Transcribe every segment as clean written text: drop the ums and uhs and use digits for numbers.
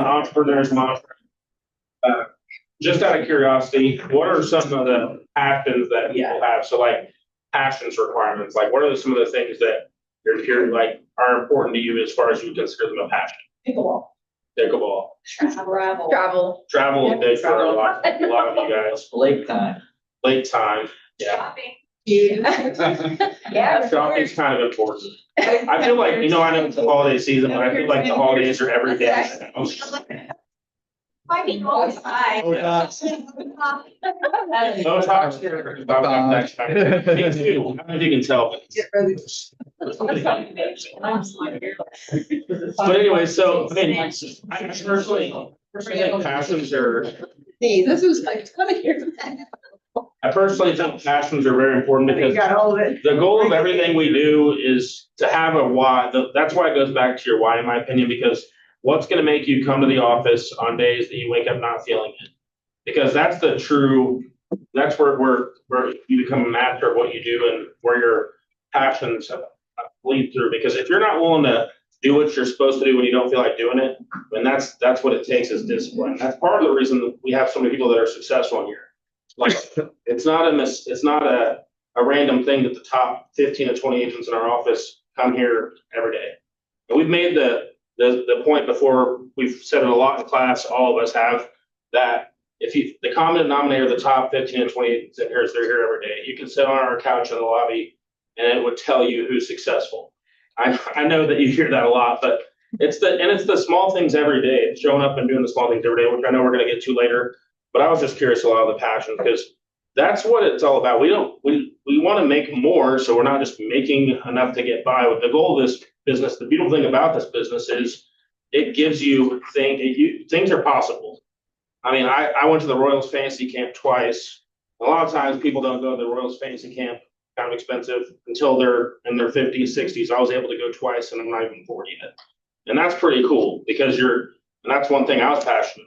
the entrepreneur's mantra. Uh, just out of curiosity, what are some of the passions that people have? So like passions requirements, like what are some of the things that you're like are important to you as far as you consider them a passion? Pickleball. Pickleball. Travel is big for a lot of you guys. Lake time. Late time. Yeah. Yeah. Shopping's kind of important. I feel like, I know it's the holiday season, but I feel like the holidays are every day. Might be all fine. Oh, gosh. No talk here. Next time. Me too. I don't know if you can tell. But anyway, so I mean, I personally think passions are. Hey, this was like 20 years. I personally think passions are very important You because got all of it. the goal of everything we do is to have a why. That's why it goes back to your why, in my opinion, because what's going to make you come to the office on days that you wake up not feeling it? Because that's that's where you become a master of what you do and where your passions lead through. Because if you're not willing to do what you're supposed to do when you don't feel like doing it, then that's what it takes is discipline. That's part of the reason we have so many people that are successful in here. Like it's not a random thing that the top 15 to 20 agents in our office come here every day. And we've made the point before, we've said it a lot in class, all of us have, that if the common denominator of the top 15 to 20 agents in here is they're here every day. You can sit on our couch in the lobby and it would tell you who's successful. I know that you hear that a lot, but it's the small things every day. It's showing up and doing the small things every day, which I know we're going to get to later. But I was just curious a lot of the passion because that's what it's all about. We want to make more, so we're not just making enough to get by. The goal of this business, the beautiful thing about this business is it gives you things are possible. I mean, I went to the Royals Fantasy Camp twice. A lot of times people don't go to the Royals Fantasy Camp, kind of expensive, until they're in their 50s, 60s. I was able to go twice and I'm not even 40 yet. And that's pretty cool because and that's one thing I was passionate about.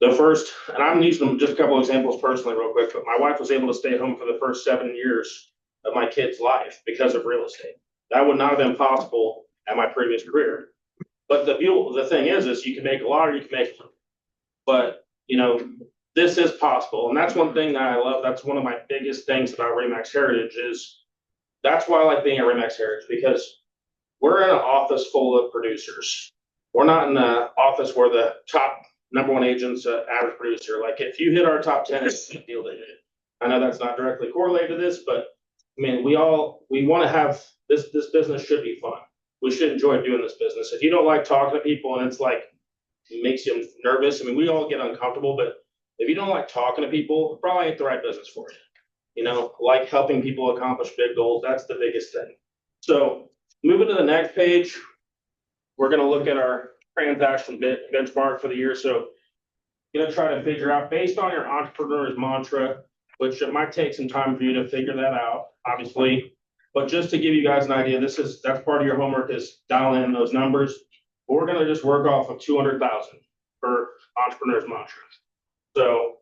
The first, and I'm using just a couple of examples personally real quick, but my wife was able to stay home for the first 7 years of my kid's life because of real estate. That would not have been possible at my previous career. But the thing is you can make a lot or you can make, but this is possible. And that's one thing that I love. That's one of my biggest things about Remax Heritage is that's why I like being at Remax Heritage, because we're in an office full of producers. We're not in an office where the top number one agent's an average producer. Like if you hit our top 10, it's a big deal to hit it. I know that's not directly correlated to this, but I mean, we want to have this business should be fun. We should enjoy doing this business. If you don't like talking to people and it's like, it makes you nervous. I mean, we all get uncomfortable, but if you don't like talking to people, it probably ain't the right business for you. Like helping people accomplish big goals. That's the biggest thing. So moving to the next page, we're going to look at our transaction benchmark for the year. So you're going to try to figure out based on your entrepreneur's mantra, which it might take some time for you to figure that out, obviously. But just to give you guys an idea, that's part of your homework is dialing in those numbers. But we're going to just work off of 200,000 for entrepreneur's mantra. So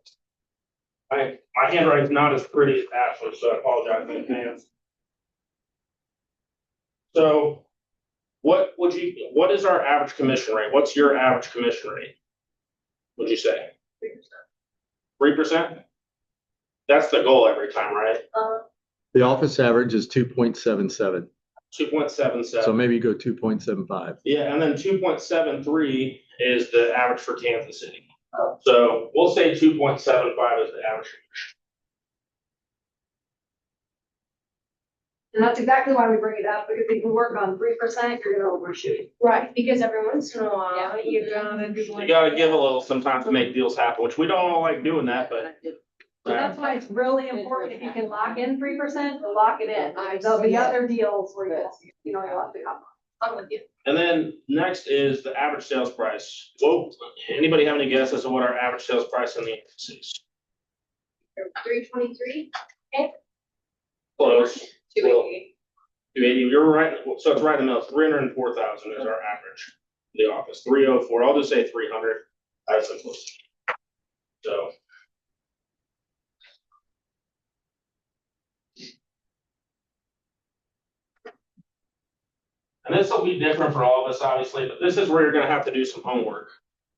my handwriting is not as pretty as Ashley's, so I apologize in advance. So what is our average commission rate? What's your average commission rate? Would you say? 3%? That's the goal every time, right? The office average is 2.77. 2.77. So maybe you go 2.75. Yeah, and then 2.73 is the average for Kansas City. So we'll say 2.75 is the average. And that's exactly why we bring it up, because if you work on 3%, you're gonna overshoot. Right, because every once in a while, You gotta give a little sometimes to make deals happen, which we don't all like doing that, but. So that's why it's really important, if you can lock in 3%, to lock it in. There'll be other deals where you'll have to come. I'm with you. And then next is the average sales price. Well, anybody have any guess as to what our average sales price in the office is? 323. Close. 280. 280. You're right. So it's right in the middle. 304,000 is our average in the office. 304. I'll just say 300. That's the close. So. And this will be different for all of us, obviously, but this is where you're going to have to do some homework.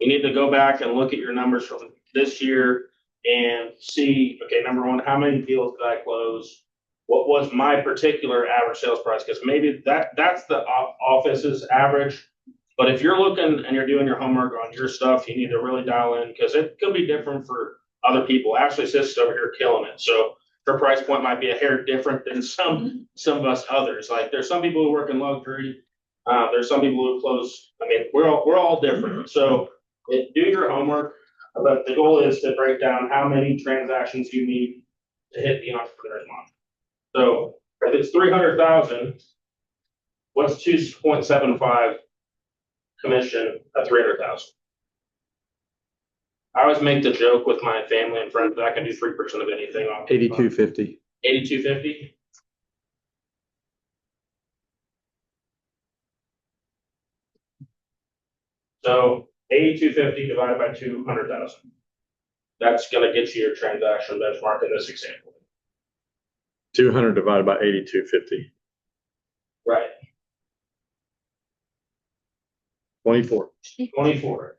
You need to go back and look at your numbers from this year and see, okay, number one, how many deals did I close? What was my particular average sales price? Because maybe that's the office's average. But if you're looking and you're doing your homework on your stuff, you need to really dial in because it could be different for other people. Ashley's sister's over here killing it. So her price point might be a hair different than some of us others. Like there's some people who work in luxury. There's some people who close. I mean, we're all different. So do your homework. But the goal is to break down how many transactions you need to hit the entrepreneur's month. So if it's 300,000, what's 2.75 commission at 300,000? I always make the joke with my family and friends that I can do 3% of anything on 8250. 8250. So 8250 divided by 200,000. That's going to get you your transaction benchmark in this example. 200 divided by 8250. Right. 24. 24.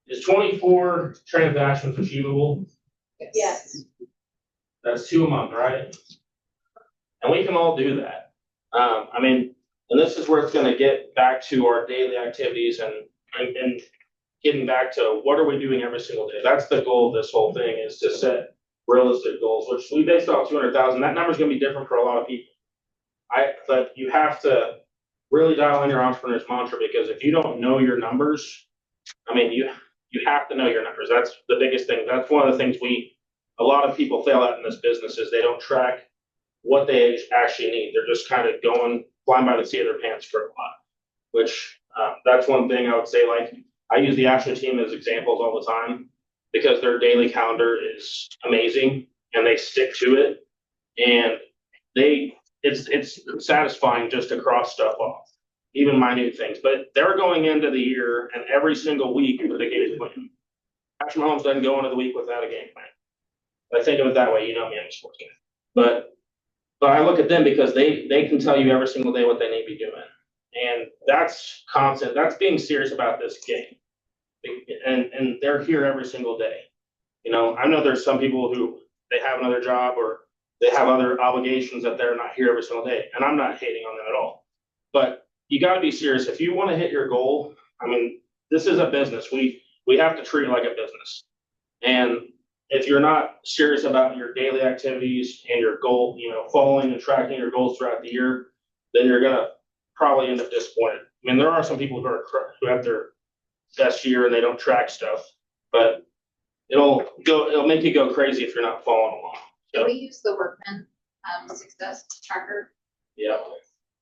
Is 24 transactions achievable? Yes. That's 2 a month, right? And we can all do that. I mean, and this is where it's going to get back to our daily activities and getting back to what are we doing every single day. That's the goal of this whole thing, is to set realistic goals, which we based off 200,000. That number is going to be different for a lot of people. But you have to really dial in your entrepreneur's mantra, because if you don't know your numbers, I mean, you have to know your numbers. That's the biggest thing. That's one of the things a lot of people fail at in this business, is they don't track what they actually need. They're just kind of going flying by the seat of their pants for a lot, which that's one thing I would say. Like, I use the Ashley team as examples all the time because their daily calendar is amazing and they stick to it, and it's satisfying just to cross stuff off, even minute things. But they're going into the year and every single week with a game plan. Patrick Mahomes doesn't go into the week without a game plan. I think of it that way. You know me, I'm a sports guy. But I look at them because they can tell you every single day what they need to be doing. And that's constant. That's being serious about this game. And they're here every single day. You know, I know there's some people who they have another job or they have other obligations that they're not here every single day. And I'm not hating on them at all. But you got to be serious. If you want to hit your goal, I mean, this is a business. We have to treat it like a business. And if you're not serious about your daily activities and your goal, you know, following and tracking your goals throughout the year, then you're going to probably end up disappointed. I mean, there are some people who have their best year and they don't track stuff, but it'll make you go crazy if you're not following along. So we use the Workman success tracker. Yeah.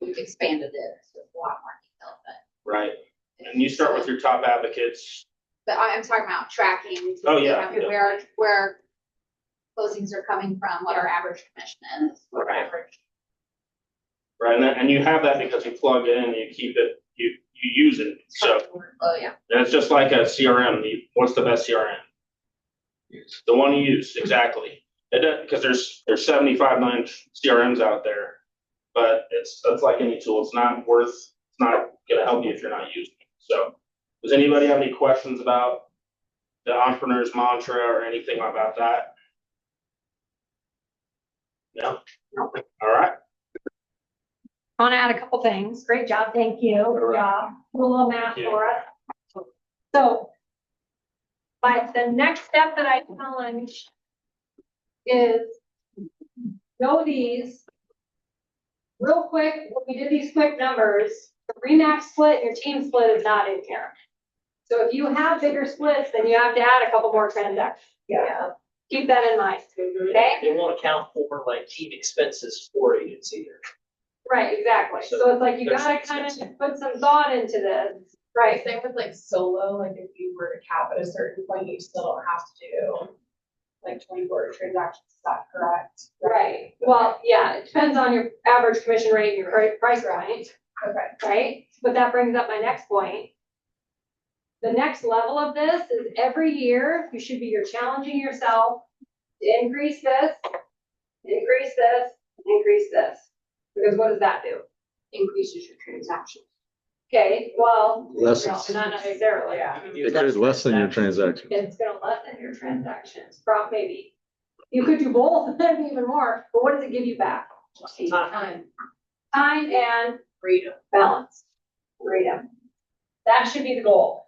We've expanded it, so it's a lot more detailed, but. Right. And you start with your top advocates. But I'm talking about tracking. To Oh, see yeah, yeah. Where closings are coming from, what our average commission is, what our Right. average. Right. And you have that because you plug it in and you keep it, you use it. So, Oh, yeah. and it's just like a CRM. What's the best CRM? The one you use, exactly. Because there's 75 million CRMs out there, but it's like any tool. It's not going to help you if you're not using it. So, does anybody have any questions about the entrepreneur's mantra or anything about that? No? All right. I want to add a couple things. Great job. Thank you. right. Yeah. A little math Thank you. for us. So, the next step that I challenge is know these real quick. When we did these quick numbers, the Remax split, your team split is not in here. So if you have bigger splits, then you have to add a couple more transactions. Yeah. Keep that in mind. Okay? They won't account for like team expenses for agents either. Right, exactly. So it's like you gotta kind of put some thought into this. Right. Same with like solo, like if you were to cap at a certain point, you still don't have to do like 24 transactions, is that correct? Right. Well, yeah, it depends on your average commission rate and your price point. Okay. Right? But that brings up my next point. The next level of this is every year you're challenging yourself to increase this, increase this, increase this. Because what does that do? Increases your transactions. Okay, well, Less, no, not necessarily. it could lessen your transaction. It's gonna lessen your transactions, maybe. You could do both, that'd be even more, but what does it give you back? Time. Time and Freedom. balance, freedom. That should be the goal.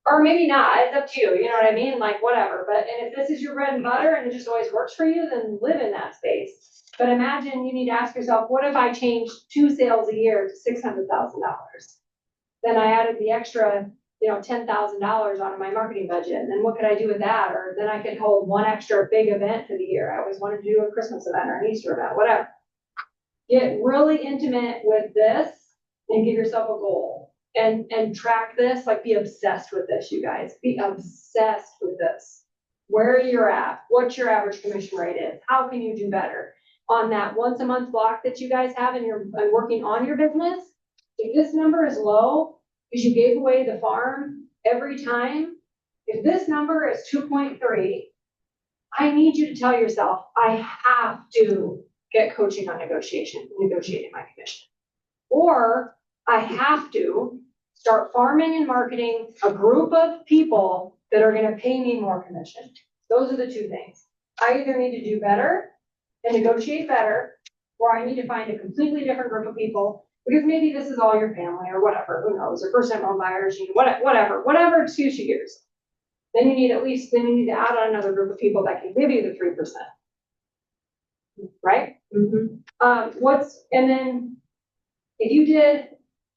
Or maybe not, it's up to you, you know what I mean, like, whatever, but, and if this is your bread and butter and it just always works for you, then live in that space. But imagine you need to ask yourself, what if I changed 2 sales a year to $600,000? Then I added the extra, $10,000 onto my marketing budget, and then what could I do with that? Or then I could hold one extra big event for the year, I always wanted to do a Christmas event or an Easter event, whatever. Get really intimate with this and give yourself a goal. And track this, like be obsessed with this, you guys. Be obsessed with this. Where you're at, what your average commission rate is, how can you do better? On that once a month block that you guys have and you're working on your business, if this number is low, because you gave away the farm every time, if this number is 2.3, I need you to tell yourself, I have to get coaching on negotiating my commission. Or I have to start farming and marketing a group of people that are gonna pay me more commission. Those are the two things. I either need to do better and negotiate better, or I need to find a completely different group of people, because maybe this is all your family or whatever, who knows, or first time home buyers, whatever excuse you give yourself. Then you need to add on another group of people that can give you the 3%. Right? And then if you did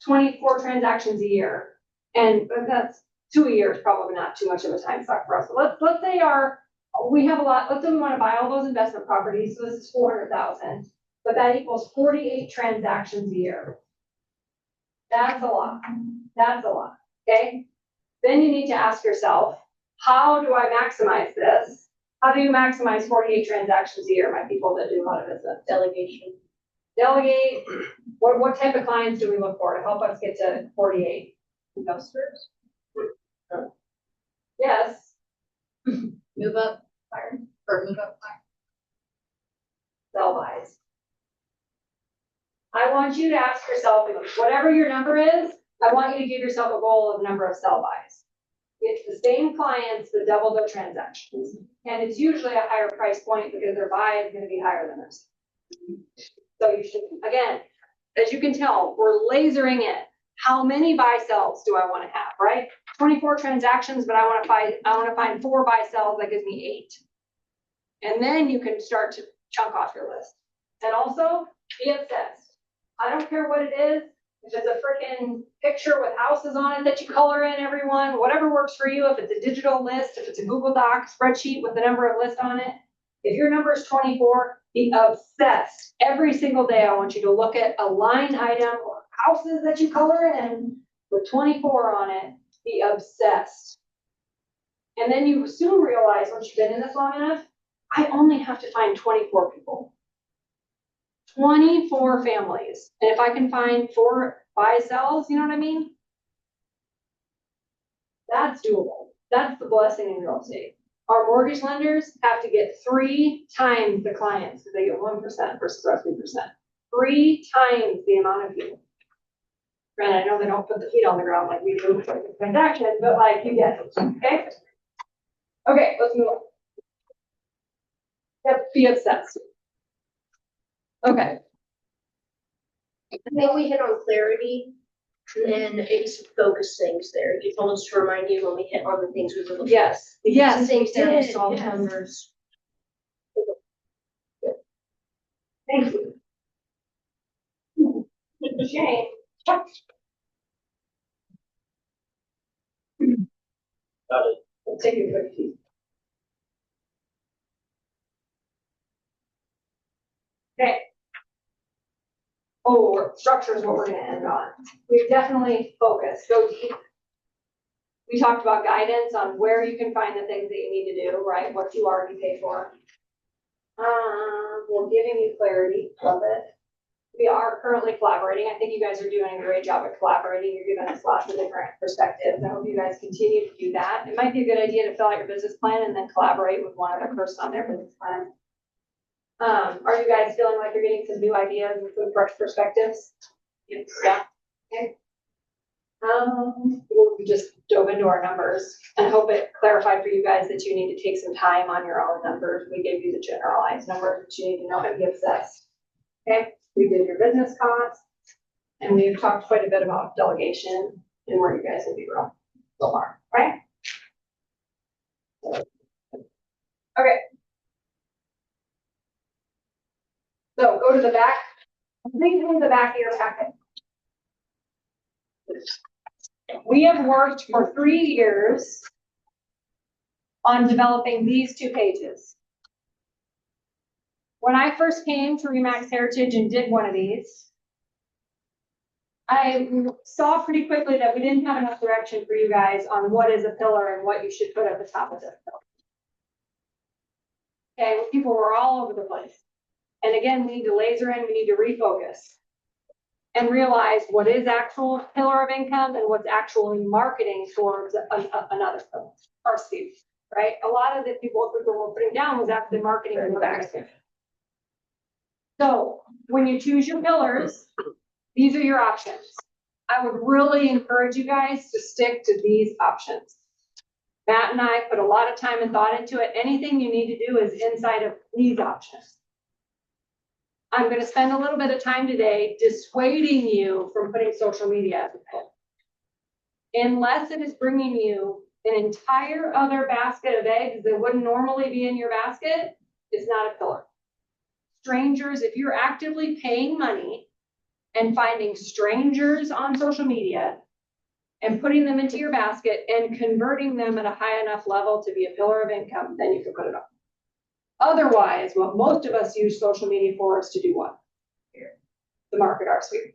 24 transactions a year, and that's 2 a year is probably not too much of a time suck for us. But let's say we have a lot, let's say we want to buy all those investment properties, so this is 400,000, but that equals 48 transactions a year. That's a lot. Okay? Then you need to ask yourself, how do I maximize this? How do you maximize 48 transactions a year, my people that do a lot of business? Delegate. What type of clients do we look for to help us get to 48? Investors. Yes. Move up, fire, or move up, fire. Sell buys. I want you to ask yourself, whatever your number is, I want you to give yourself a goal of number of sell buys. It's the same clients that double their transactions. And it's usually a higher price point because their buy is going to be higher than theirs. So you should, again, as you can tell, we're lasering in. How many buy sells do I want to have, right? 24 transactions, but I want to find 4 buy sells, that gives me 8. And then you can start to chunk off your list. And also be obsessed. I don't care what it is. If it's a freaking picture with houses on it that you color in, everyone, whatever works for you. If it's a digital list, if it's a Google Doc spreadsheet with the number of lists on it. If your number is 24, be obsessed. Every single day, I want you to look at a line item or houses that you color in with 24 on it. Be obsessed. And then you soon realize, once you've been in this long enough, I only have to find 24 people. 24 families. And if I can find 4 buy sells, you know what I mean? That's doable. That's the blessing in real estate. Our mortgage lenders have to get 3 times the clients because they get 1% versus our 3%. 3 times the amount of people. Granted, I know they don't put the feet on the ground like we do for the transaction, but like you get it. Okay? Okay, let's move on. Yep, be obsessed. Okay. I think we hit on clarity and maybe some focus things there. You told us to remind you when we hit on the things we were looking at. Yes. Yes. Some things that did, we saw yes. numbers. Thank you. Shane. Got it. Let's take a quick peek. Okay. Oh, structure is what we're gonna end on. We've definitely focused, go deep. We talked about guidance on where you can find the things that you need to do, right? What you already pay for. We're giving you clarity, love it. We are currently collaborating. I think you guys are doing a great job at collaborating. You're giving us lots of different perspectives. I hope you guys continue to do that. It might be a good idea to fill out your business plan and then collaborate with one other person on their business plan. Are you guys feeling like you're getting some new ideas and some fresh perspectives? Yeah. Okay. We just dove into our numbers and I hope it clarified for you guys that you need to take some time on your own numbers. We gave you the generalized numbers that you need to know how to be obsessed. Okay, we did your business costs and we've talked quite a bit about delegation and where you guys will be growing so far, right? Okay. So go to the back, please go to the back of your packet. We have worked for 3 years on developing these 2 pages. When I first came to Remax Heritage and did one of these, I saw pretty quickly that we didn't have enough direction for you guys on what is a pillar and what you should put at the top of this pillar. Okay, well, people were all over the place. And again, we need to laser in, we need to refocus and realize what is actual pillar of income and what's actually marketing towards another pillar, our speed, right? A lot of the people were putting down was actually marketing in the back. So when you choose your pillars, these are your options. I would really encourage you guys to stick to these options. Matt and I put a lot of time and thought into it. Anything you need to do is inside of these options. I'm going to spend a little bit of time today dissuading you from putting social media as a pillar. Unless it is bringing you an entire other basket of eggs that wouldn't normally be in your basket, it's not a pillar. Strangers, if you're actively paying money and finding strangers on social media and putting them into your basket and converting them at a high enough level to be a pillar of income, then you can put it on. Otherwise, what most of us use social media for is to do what? To market our sphere.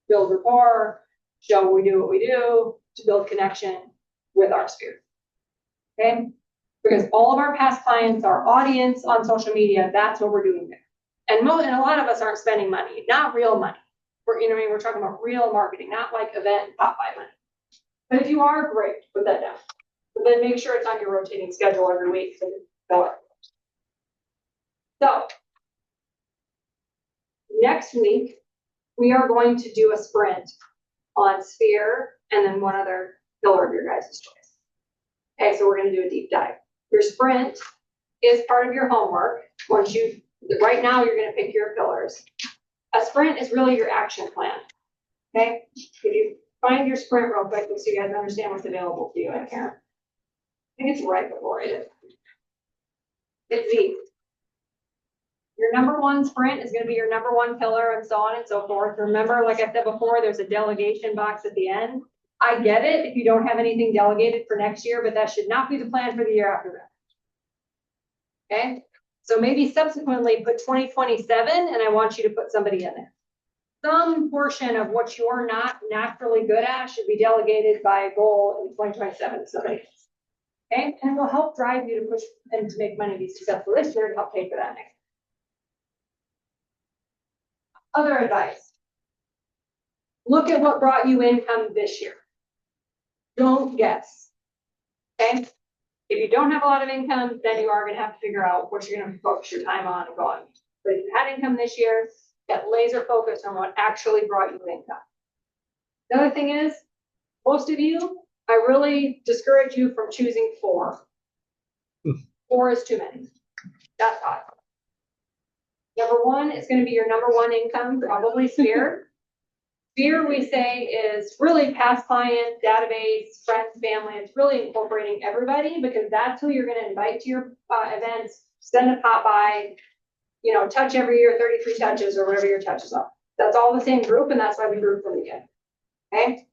Build rapport, show we do what we do, to build connection with our sphere. Okay? Because all of our past clients, our audience on social media, that's what we're doing there. And a lot of us aren't spending money, not real money. We're talking about real marketing, not like event top 5 money. But if you are, great, put that down. But then make sure it's on your rotating schedule every week. So next week, we are going to do a sprint on sphere and then one other pillar of your guys' choice. Okay, so we're going to do a deep dive. Your sprint is part of your homework. Right now, you're going to pick your pillars. A sprint is really your action plan. Okay, if you find your sprint real quick, so you guys understand what's available to you in here. I think it's right before it is. It's Z. Your number 1 sprint is going to be your number 1 pillar and so on and so forth. Remember, like I said before, there's a delegation box at the end. I get it if you don't have anything delegated for next year, but that should not be the plan for the year after that. Okay, so maybe subsequently put 2027 and I want you to put somebody in there. Some portion of what you're not naturally good at should be delegated by a goal in 2027 to somebody else. Okay, and it will help drive you to push and to make money be successful this year and help pay for that next. Other advice. Look at what brought you income this year. Don't guess. Okay? If you don't have a lot of income, then you are going to have to figure out what you're going to focus your time on and go on. But if you had income this year, get laser focused on what actually brought you income. The other thing is, most of you, I really discourage you from choosing 4. 4 is too many. That's hot. Number 1 is going to be your number 1 income, probably sphere. Sphere, we say, is really past client, database, friends, family. It's really incorporating everybody because that's who you're going to invite to your events, send a pop by, touch every year, 33 touches or whatever your touches are. That's all the same group, and that's why we group them again. Okay?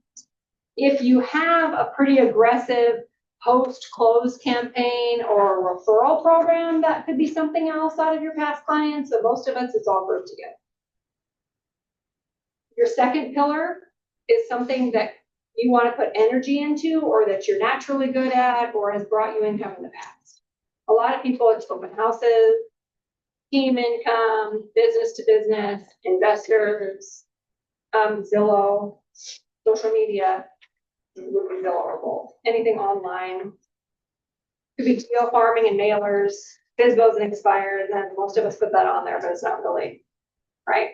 If you have a pretty aggressive post-close campaign or a referral program, that could be something else out of your past clients. So most of us, it's all grouped together. Your second pillar is something that you want to put energy into or that you're naturally good at or has brought you income in the past. A lot of people, it's open houses, team income, business to business, investors, Zillow, social media, Zillow or both, anything online. Could be deal farming and mailers, FSBOs and expires, and most of us put that on there, but it's not really, right?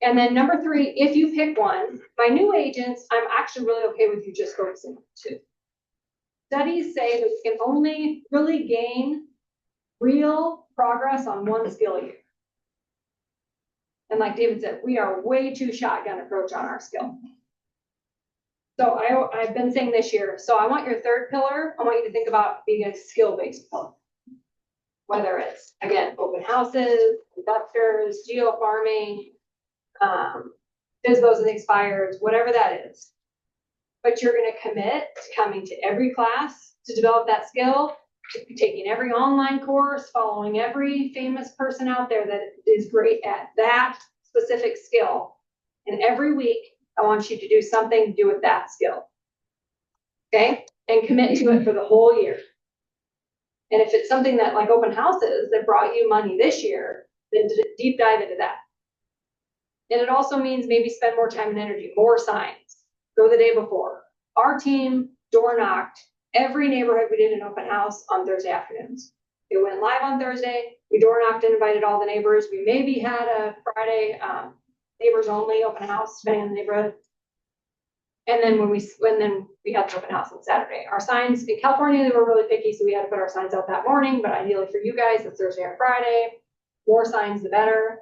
And then number 3, if you pick one, my new agents, I'm actually really okay with you just focusing on 2. Studies say that you can only really gain real progress on 1 skill a year. And like David said, we are way too shotgun approach on our skill. So I've been saying this year, so I want your 3rd pillar, I want you to think about being a skill-based pillar. Whether it's, again, open houses, investors, geo-farming, FSBOs and expires, whatever that is. But you're gonna commit to coming to every class to develop that skill, to taking every online course, following every famous person out there that is great at that specific skill. And every week, I want you to do something to do with that skill. Okay? And commit to it for the whole year. And if it's something that like open houses that brought you money this year, then deep dive into that. And it also means maybe spend more time and energy, more signs. Go the day before. Our team door knocked every neighborhood we did an open house on Thursday afternoons. It went live on Thursday. We door knocked and invited all the neighbors. We maybe had a Friday neighbors only open house, depending on the neighborhood. And then when we had the open house on Saturday. Our signs in California, they were really picky, so we had to put our signs out that morning, but ideally for you guys, it's Thursday or Friday. More signs, the better.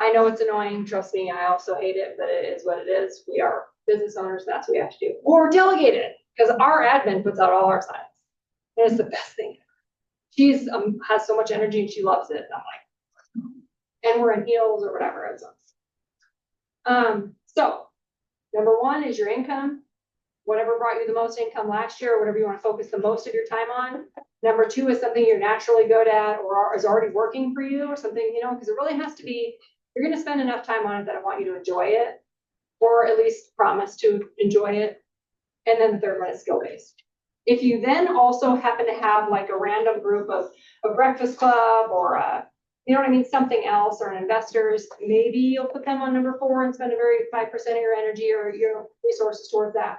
I know it's annoying, trust me, I also hate it, but it is what it is. We are business owners, that's what we have to do. Or delegate it, because our admin puts out all our signs. And it's the best thing. She's has so much energy and she loves it. I'm like, and we're in heels or whatever. It's so number 1 is your income. Whatever brought you the most income last year, or whatever you want to focus the most of your time on. Number 2 is something you're naturally good at or is already working for you or something, because it really has to be, you're going to spend enough time on it that I want you to enjoy it, or at least promise to enjoy it. And then the 3rd one is skill-based. If you then also happen to have like a random group of a breakfast club or something else, or an investors, maybe you'll put them on number 4 and spend a very 5% of your energy or your resources towards that.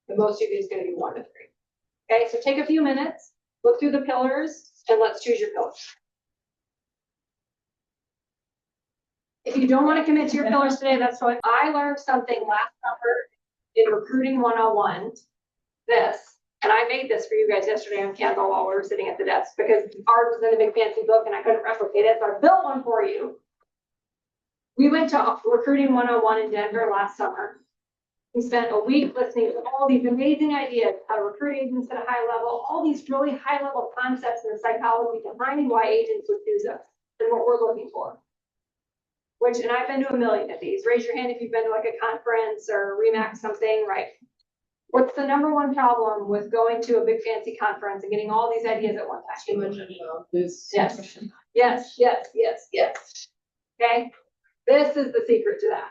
But most of you is going to be 1 to 3. Okay, so take a few minutes, look through the pillars, and let's choose your pillars. If you don't want to commit to your pillars today, that's fine. I learned something last summer in Recruiting 101, and I made this for you guys yesterday on Canva while we were sitting at the desk, because ours was in a big fancy book and I couldn't replicate it, so I built one for you. We went to Recruiting 101 in Denver last summer. We spent a week listening to all these amazing ideas, how to recruit agents at a high level, all these really high level concepts in the psychology behind why agents would choose us and what we're looking for. And I've been to a million of these. Raise your hand if you've been to like a conference or Remax something, right? What's the number 1 problem with going to a big fancy conference and getting all these ideas at one time? Too much info. Yes. Okay, this is the secret to that.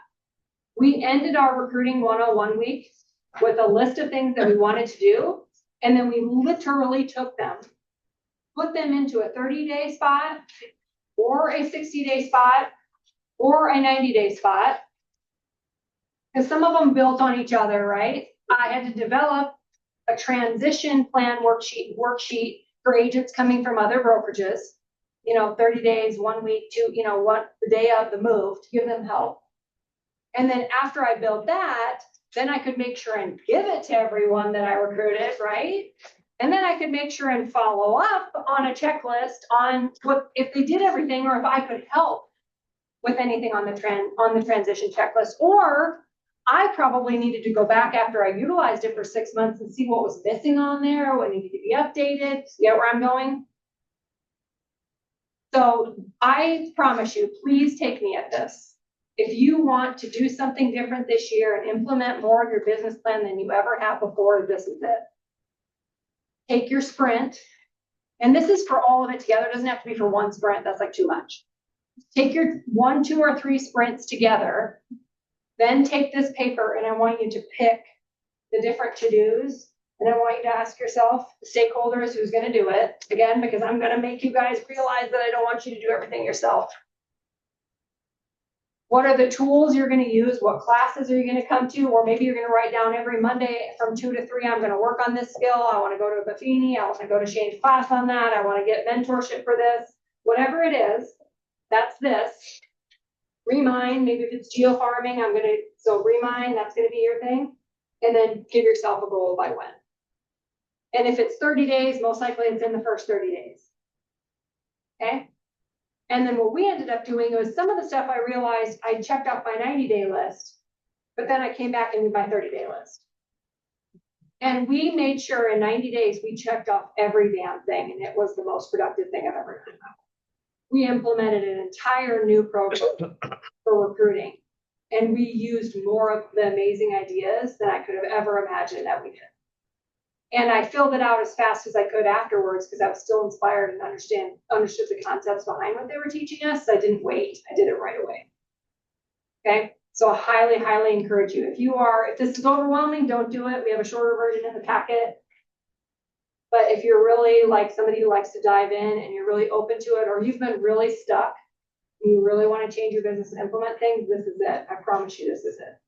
We ended our Recruiting 101 week with a list of things that we wanted to do, and then we literally took them, put them into a 30-day spot, or a 60-day spot, or a 90-day spot, because some of them built on each other, right? I had to develop a transition plan worksheet for agents coming from other brokerages, 30 days, 1 week, 2, the day of the move to give them help. And then after I built that, then I could make sure and give it to everyone that I recruited, right? And then I could make sure and follow up on a checklist on what if they did everything, or if I could help with anything on the transition checklist, or I probably needed to go back after I utilized it for 6 months and see what was missing on there, what needed to be updated. You get where I'm going? So I promise you, please take me at this. If you want to do something different this year and implement more of your business plan than you ever have before, this is it. Take your sprint, and this is for all of it together. It doesn't have to be for 1 sprint. That's like too much. Take your 1, 2, or 3 sprints together. Then take this paper, and I want you to pick the different to-dos, and I want you to ask yourself, the stakeholders, who's going to do it, again, because I'm going to make you guys realize that I don't want you to do everything yourself. What are the tools you're going to use? What classes are you going to come to? Or maybe you're going to write down every Monday from 2 to 3, I'm going to work on this skill. I want to go to Buffini. I want to go to Shane's class on that. I want to get mentorship for this. Whatever it is, that's this. Remine, maybe if it's geofarming, so remine, that's gonna be your thing. And then give yourself a goal by when. And if it's 30 days, most likely it's in the first 30 days. Okay? And then what we ended up doing was some of the stuff I realized I checked off my 90-day list, but then I came back and did my 30-day list. And we made sure in 90 days, we checked off every damn thing, and it was the most productive thing I've ever done. We implemented an entire new program for recruiting, and we used more of the amazing ideas than I could have ever imagined that we could. And I filled it out as fast as I could afterwards because I was still inspired and understood the concepts behind what they were teaching us. I didn't wait. I did it right away. Okay. So I highly, highly encourage you. If this is overwhelming, don't do it. We have a shorter version in the packet. But if you're really like somebody who likes to dive in and you're really open to it, or you've been really stuck and you really want to change your business and implement things, this is it. I promise you, this is it.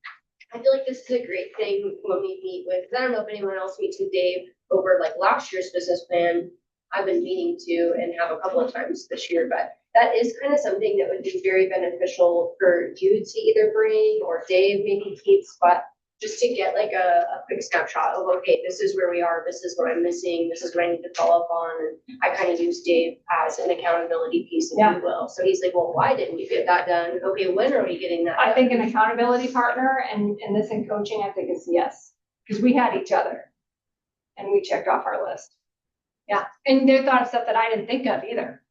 I feel like this is a great thing when we meet with, because I don't know if anyone else meets with Dave over like last year's business plan. I've been meeting to and have a couple of times this year, but that is kind of something that would be very beneficial for you to either bring or Dave maybe keeps, but just to get like a quick snapshot of, okay, this is where we are, this is what I'm missing, this is what I need to follow up on. And I kind of use Dave as an accountability piece, if you will. So he's like, well, why didn't you get that done? Okay, when are we getting that done? I think an accountability partner and this in coaching, I think is yes, because we had each other and we checked off our list. Yeah, and they thought of stuff that I didn't think of either.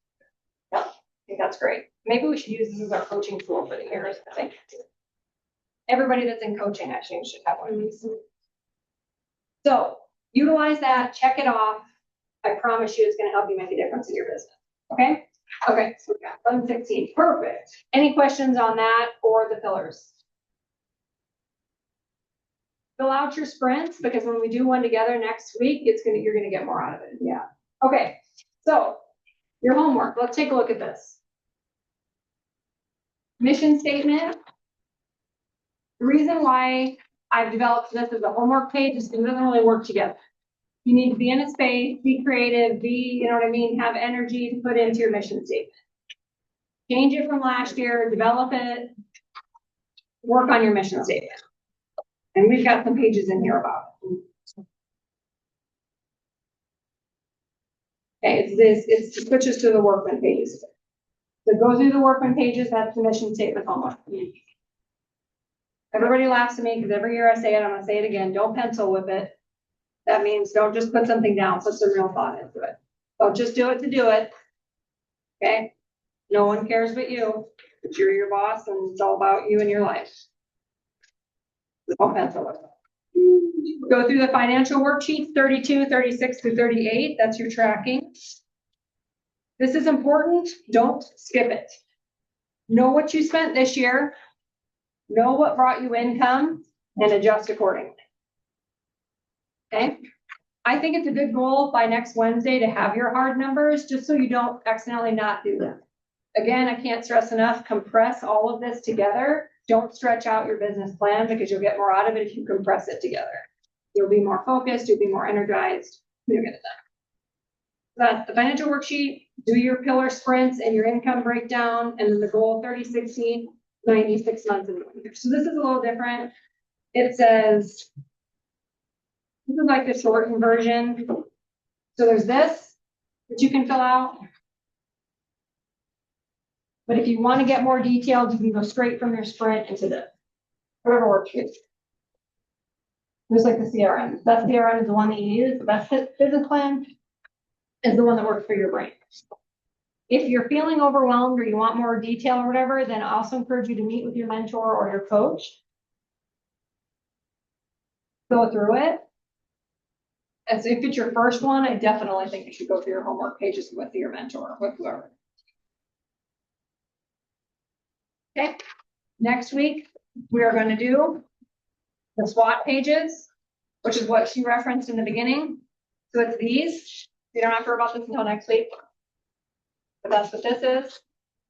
Yeah, I think that's great. Maybe we should use this as our coaching tool for the years. I think everybody that's in coaching actually should have one of these. So utilize that, check it off. I promise you it's going to help you make a difference in your business. Okay? Okay, so we got 11:16. Perfect. Any questions on that or the pillars? Fill out your sprints because when we do one together next week, you're gonna get more out of it. Yeah. Okay. So your homework. Let's take a look at this. Mission statement. The reason why I've developed this as a homework page is because it doesn't really work together. You need to be in a space, be creative, you know what I mean, have energy to put into your mission statement. Change it from last year, develop it, work on your mission statement. And we've got some pages in here about it. Okay, it switches to the workman pages. So go through the workman pages, that's the mission statement homework. Everybody laughs at me because every year I say it, I'm gonna say it again, don't pencil whip it. That means don't just put something down, put some real thought into it. Don't just do it to do it. Okay? No one cares but you. But you're your boss and it's all about you and your life. Don't pencil whip it. Go through the financial worksheets, 32, 36 through 38. That's your tracking. This is important. Don't skip it. Know what you spent this year. Know what brought you income and adjust accordingly. Okay. I think it's a good goal by next Wednesday to have your hard numbers just so you don't accidentally not do them. Again, I can't stress enough, compress all of this together. Don't stretch out your business plan because you'll get more out of it if you compress it together. You'll be more focused, you'll be more energized, you'll get it done. That's the financial worksheet, do your pillar sprints and your income breakdown, and then the goal 30-60, 96 months in 1 year. So this is a little different. It says, this is like the shortened version. So there's this that you can fill out. But if you want to get more detailed, you can go straight from your sprint into this. Whatever works for you. Just like the CRM. That CRM is the one that you use. The best business plan is the one that works for your brain. If you're feeling overwhelmed or you want more detail or whatever, then I also encourage you to meet with your mentor or your coach. Go through it. As if it's your first one, I definitely think you should go through your homework pages with your mentor, with whoever. Okay, next week, we are going to do the SWOT pages, which is what she referenced in the beginning. So it's these. You don't have to worry about this until next week. But that's what this is.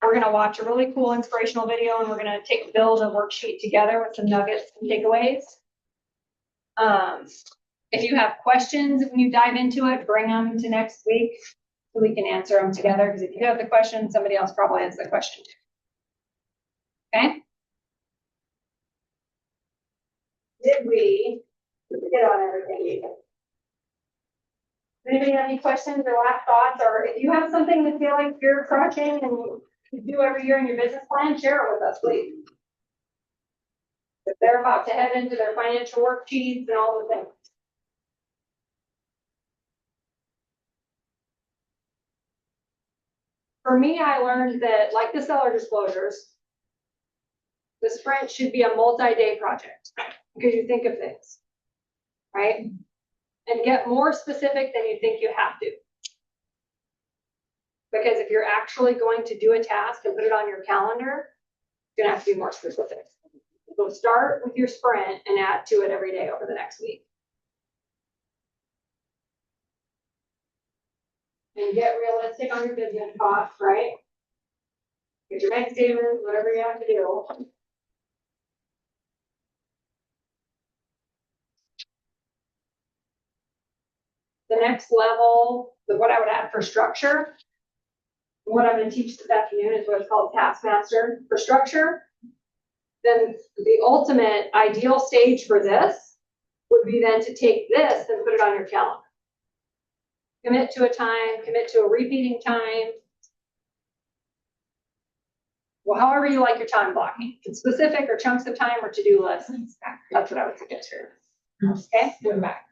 We're going to watch a really cool inspirational video and we're going to build a worksheet together with some nuggets and takeaways. If you have questions, when you dive into it, bring them to next week so we can answer them together. Because if you have the question, somebody else probably has the question too. Okay? Did we get on everything? Anybody have any questions or last thoughts, or if you have something that feel like you're crushing and you do every year in your business plan, share it with us, please. If they're about to head into their financial worksheets and all the things. For me, I learned that, like the seller disclosures, the sprint should be a multi-day project, because you think of things, right? And get more specific than you think you have to. Because if you're actually going to do a task and put it on your calendar, you're gonna have to be more specific. So start with your sprint and add to it every day over the next week. And get realistic on your business costs, right? Get your bank statements, whatever you have to do. The next level, what I would add for structure, what I'm gonna teach this afternoon is what's called Taskmaster for structure. Then the ultimate ideal stage for this would be then to take this and put it on your calendar. Commit to a time, commit to a repeating time. Well, however you like your time blocking, it's specific or chunks of time or to-do lists. That's what I would suggest here. Okay, going back.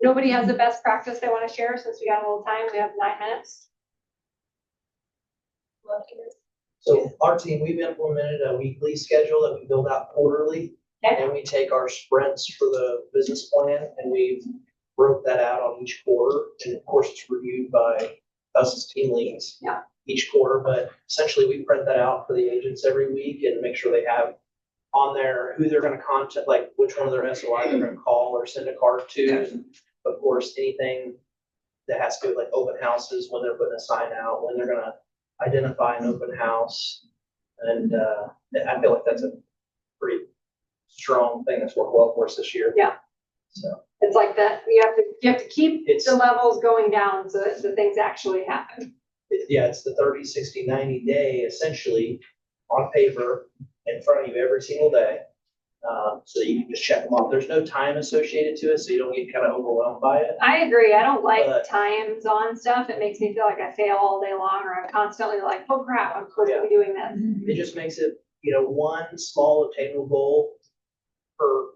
Nobody has the best practice they want to share since we got a little time. We have 9 minutes. So our team, we've implemented a weekly schedule that we build out quarterly. Okay. And we take our sprints for the business plan and we've broke that out on each quarter. And of course, it's reviewed by us as team leads. Yeah. Each quarter, but essentially we print that out for the agents every week and make sure they have on there who they're gonna contact, like which one of their SOI they're gonna call or send a card to. And of course, anything that has to do with like open houses, when they're putting a sign out, when they're gonna identify an open house. And I feel like that's a pretty strong thing that's worked well for us this year. Yeah. So It's like that, you have to keep It's- the levels going down so that the things actually happen. yeah, it's the 30, 60, 90 day essentially on paper in front of you every single day. So that you can just check them off. There's no time associated to it, so you don't get kind of overwhelmed by it. I agree. I don't like But- times on stuff. It makes me feel like I fail all day long, or I'm constantly like, oh crap, I'm supposed to be doing this. It just makes it, one small obtainable goal per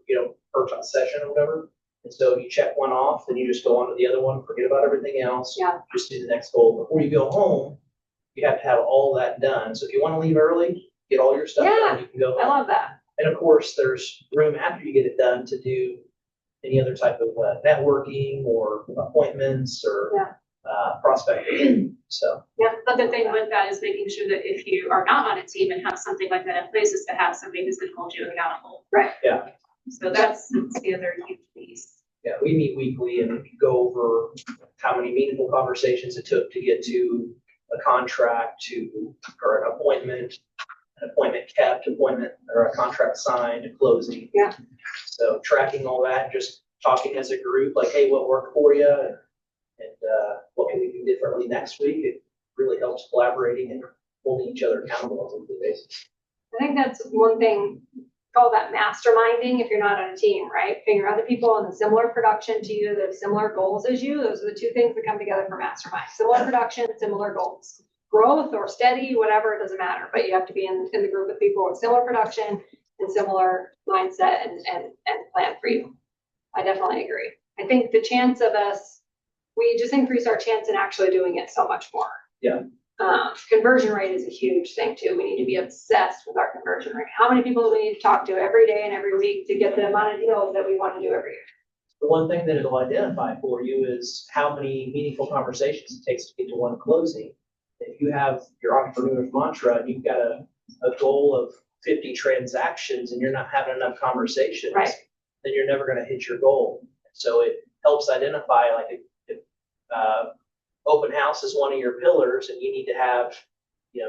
session or whatever. And so you check one off, then you just go on to the other one, forget about everything else. Yeah. Just do the next goal. Before you go home, you have to have all that done. So if you want to leave early, get all your stuff done, you can go I home. love that. And of course, there's room after you get it done to do any other type of networking or appointments or prospecting. So. Yeah. But the thing with that is making sure that if you are not on a team and have something like that in place, is to have somebody who's gonna hold you accountable. Right. Yeah. So that's the other huge piece. Yeah, we meet weekly and go over how many meaningful conversations it took to get to a contract or an appointment kept, or a contract signed, to closing. Yeah. So tracking all that, just talking as a group, like, hey, what worked for you? And what can we do differently next week? It really helps collaborating and holding each other accountable on a weekly basis. I think that's one thing, call that masterminding if you're not on a team, right? Figure other people in a similar production to you, that have similar goals as you. Those are the two things that come together for mastermind. Similar production, similar goals. Growth or steady, whatever, it doesn't matter, but you have to be in the group of people with similar production and similar mindset and plan for you. I definitely agree. I think the chance of us, we just increase our chance in actually doing it so much more. Yeah. Conversion rate is a huge thing too. We need to be obsessed with our conversion rate. How many people do we need to talk to every day and every week to get the amount of deals that we want to do every year? The one thing that it'll identify for you is how many meaningful conversations it takes to get to one closing. If you have your entrepreneur's mantra and you've got a goal of 50 transactions and you're not having enough conversations, Right. then you're never going to hit your goal. So it helps identify, like, if open house is one of your pillars and you need to have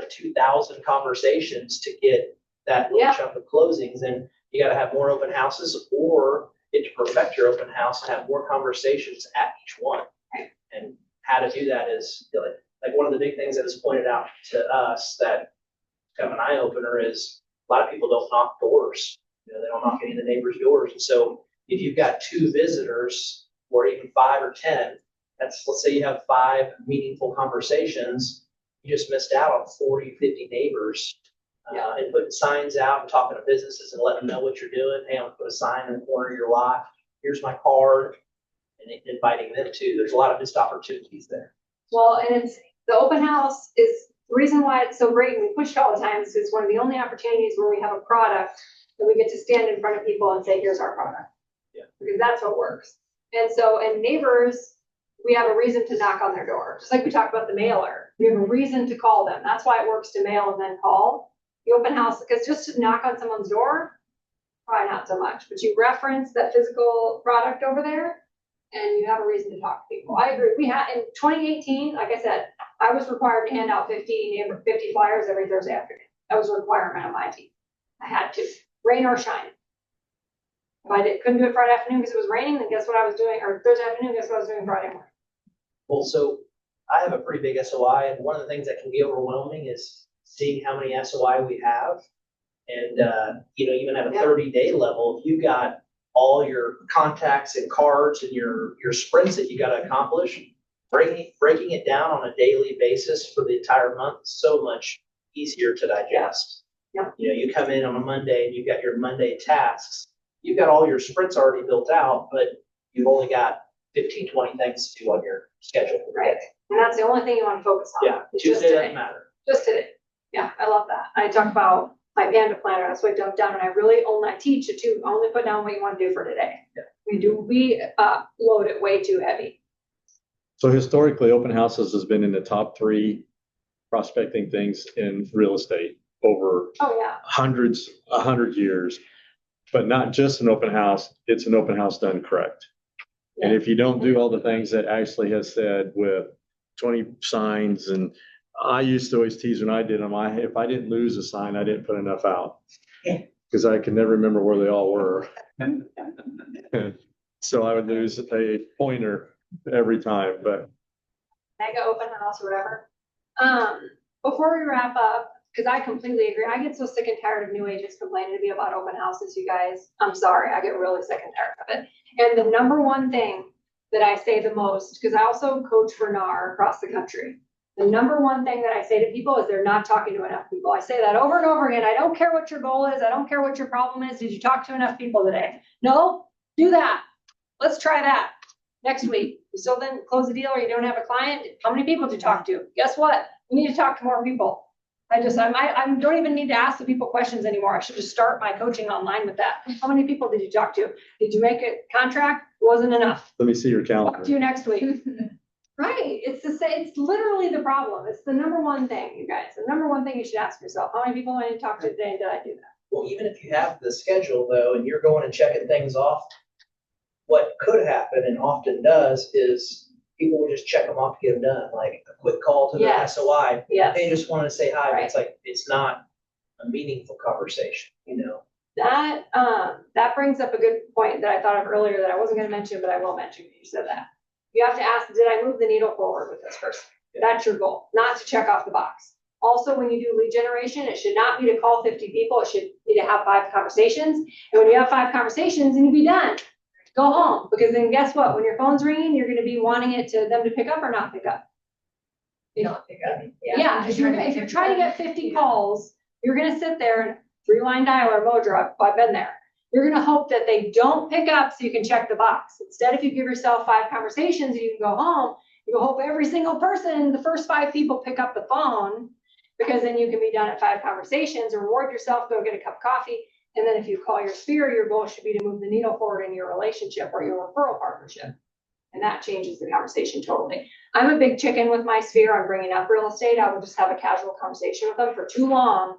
2,000 conversations to get that little chunk of closings, then you got to have more open houses, or get to perfect your open house and have more conversations at each one. Right. And how to do that is like one of the big things that is pointed out to us that kind of an eye opener is A lot of people don't knock doors. They don't knock any of the neighbors' doors. And so if you've got 2 visitors or even 5 or 10, let's say you have 5 meaningful conversations, you just missed out on 40, 50 neighbors. And putting signs out and talking to businesses and letting them know what you're doing. Hey, I'm gonna put a sign in the corner of your lot. Here's my card. And inviting them too. There's a lot of missed opportunities there. Well, and it's, the open house is, the reason why it's so great and we push it all the time is it's one of the only opportunities where we have a product that we get to stand in front of people and say, here's our product. Yeah. Because that's what works. And so, and neighbors, we have a reason to knock on their door. Just like we talked about the mailer. We have a reason to call them. That's why it works to mail and then call. The open house, because just to knock on someone's door, probably not so much, but you reference that physical product over there and you have a reason to talk to people. I agree. We had, in 2018, like I said, I was required to hand out 50 flyers every Thursday afternoon. That was a requirement on my team. I had to, rain or shine. If I couldn't do it Friday afternoon because it was raining, then guess what I was doing, or Thursday afternoon, guess what I was doing Friday morning? Well, so I have a pretty big SOI, and one of the things that can be overwhelming is seeing how many SOI we have. And, even at a 30-day level, if you got all your contacts and cards and your sprints that you got to accomplish, breaking it down on a daily basis for the entire month is so much easier to digest. Yeah. You come in on a Monday and you've got your Monday tasks. You've got all your sprints already built out, but you've only got 15, 20 things to do on your schedule for the day. And that's the only thing you want to focus on. Yeah, It's just Tuesday today. doesn't matter. Just today. Yeah, I love that. I talk about my Panda planner. That's what I dumped down, and I really only teach it to only put down what you want to do for today. Yeah. We load it way too heavy. So historically, open houses has been in the top 3 prospecting things in real estate over Oh, yeah. 100 years. But not just an open house, it's an open house done correct. And if you don't do all the things that Ashley has said with 20 signs, and I used to always tease when I did them, if I didn't lose a sign, I didn't put enough out. Because I could never remember where they all were. So I would lose a pointer every time, but. Mega open house or whatever. Before we wrap up, because I completely agree. I get so sick and tired of new agents complaining to me about open houses, you guys. I'm sorry, I get really sick and tired of it. And the number one thing that I say the most, because I also coach for NAR across the country. The number one thing that I say to people is they're not talking to enough people. I say that over and over again. I don't care what your goal is. I don't care what your problem is. Did you talk to enough people today? No? Do that. Let's try that next week. You still didn't close the deal or you don't have a client? How many people did you talk to? Guess what? You need to talk to more people. I don't even need to ask the people questions anymore. I should just start my coaching online with that. How many people did you talk to? Did you make a contract? It wasn't enough. Let me see your Talk to calendar. you next week. Right. It's literally the problem. It's the number one thing, you guys. The number one thing you should ask yourself. How many people I need to talk to today and did I do that? Well, even if you have the schedule though, and you're going and checking things off, what could happen and often does is people will just check them off to get them done, like a quick call to the Yes. SOI. Yes. They just wanted to say hi, but Right. it's like, it's not a meaningful conversation, That brings up a good point that I thought of earlier that I wasn't going to mention, but I will mention when you said that. You have to ask, did I move the needle forward with this person? That's your goal, not to check off the box. Also, when you do lead generation, it should not be to call 50 people. It should be to have 5 conversations. And when you have 5 conversations, then you be done. Go home, because then guess what? When your phone's ringing, you're going to be wanting them to pick up or not pick up. Not pick up. Yeah, if you're trying to get 50 calls, you're gonna sit there and 3-line dialer, Modra, I've been there. You're gonna hope that they don't pick up so you can check the box. Instead, if you give yourself 5 conversations and you can go home, you hope every single person, the first 5 people pick up the phone, because then you can be done at 5 conversations, reward yourself, go get a cup of coffee. And then if you call your sphere, your goal should be to move the needle forward in your relationship or your referral partnership. And that changes the conversation totally. I'm a big chicken with my sphere. I'm bringing up real estate. I would just have a casual conversation with them for too long.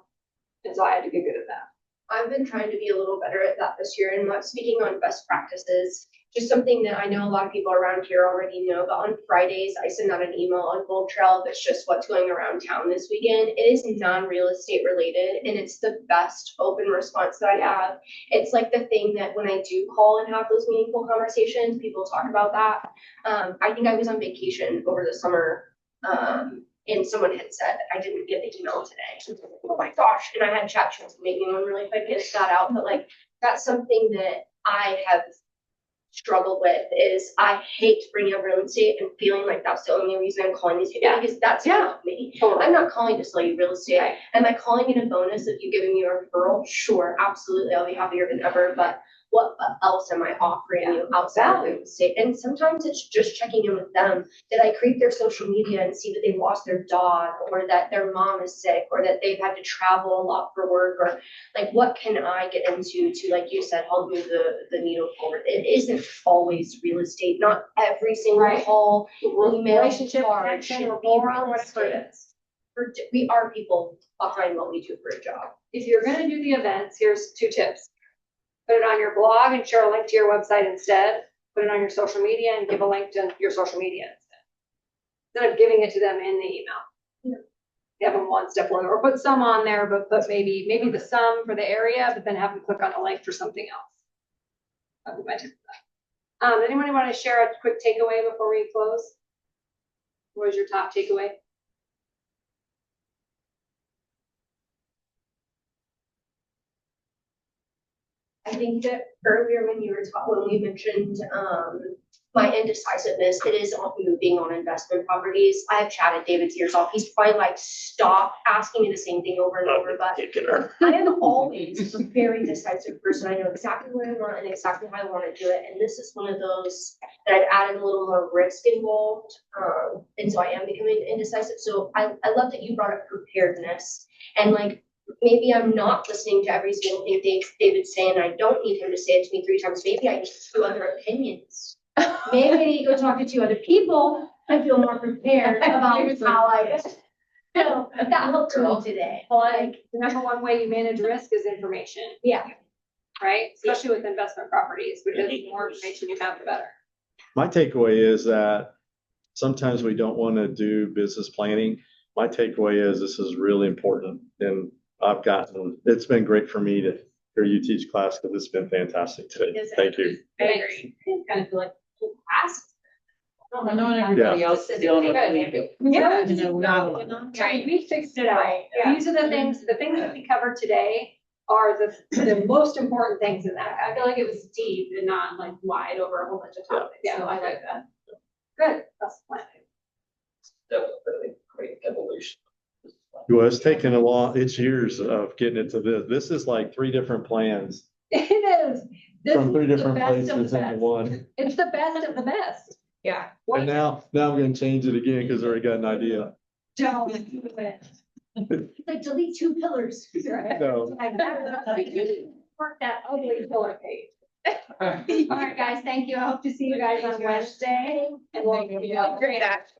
And so I had to get good at that. I've been trying to be a little better at that this year and not speaking on best practices. Just something that I know a lot of people around here already know, but on Fridays, I send out an email on Bold Trail that's just what's going around town this weekend. It is non-real estate related and it's the best open response that I have. It's like the thing that when I do call and have those meaningful conversations, people talk about that. I think I was on vacation over the summer. and someone had said, I didn't get the email today. Oh my gosh, and I had chat to make me one really quick and it got out, but like, that's something that I have struggled with is I hate bringing up real estate and feeling like that's the only reason I'm calling these people because that's not me. I'm not calling to sell you real estate. Am I calling it a bonus of you giving me a referral? Sure, absolutely. I'll be happier than ever. But what else am I offering you outside of real estate? And sometimes it's just checking in with them. Did I creep their social media and see that they lost their dog or that their mom is sick or that they've had to travel a lot for work or like what can I get into to, like you said, help move the needle forward? It isn't always real estate. Not every single call, email, Relationship card connection, should or be more, real whatever it estate. is. We are people behind what we do for a job. If you're gonna do the events, here's 2 tips. Put it on your blog and share a link to your website instead. Put it on your social media and give a link to your social media instead. Instead of giving it to them in the email. Have them one step further, or put some on there, but put maybe the sum for the area, but then have them click on the link for something else. That would be my tip for that. Anyone want to share a quick takeaway before we close? What was your top takeaway? I think that earlier when you were talking, when we mentioned, my indecisiveness, it is on moving on investment properties. I have chatted David's ears off. He's probably like, stop asking me the same thing over and over, but I am always a very decisive person. I know exactly what I want and exactly how I want to do it. And this is one of those that I've added a little more risk involved. And so I am becoming indecisive. So I love that you brought up preparedness and like, maybe I'm not listening to every single thing David's saying. I don't need him to say it to me 3 times. Maybe I need 2 other opinions. Maybe I need to go talk to 2 other people and feel more prepared about how I feel. That helped me today. Like, the number one way you manage risk is information. Yeah. Right? Especially with investment properties, because the more information you have, the better. My takeaway is that sometimes we don't want to do business planning. My takeaway is this is really important, and it's been great for me to hear you teach class because it's been fantastic today. Thank you. I agree. I kind of feel like class. I know everybody else is dealing with it. Yeah. You know, not- Right, we fixed it out. Yeah. These are the things that we covered today are the most important things in that. I feel like it was deep and not like wide over a whole bunch of topics, so I like that. Good, that's the plan. Definitely great evolution. Well, it's taken it's years of getting it to this. This is like 3 different plans It is. This from 3 is the different best of places the into best. one. It's the best of the best. Yeah. And now I'm going to change it again because I already got an idea. Don't do it. Like delete 2 pillars. Right? No. Like work that ugly pillar page. All right, guys, thank you. I hope to see you guys on Wednesday. And we'll. Great act.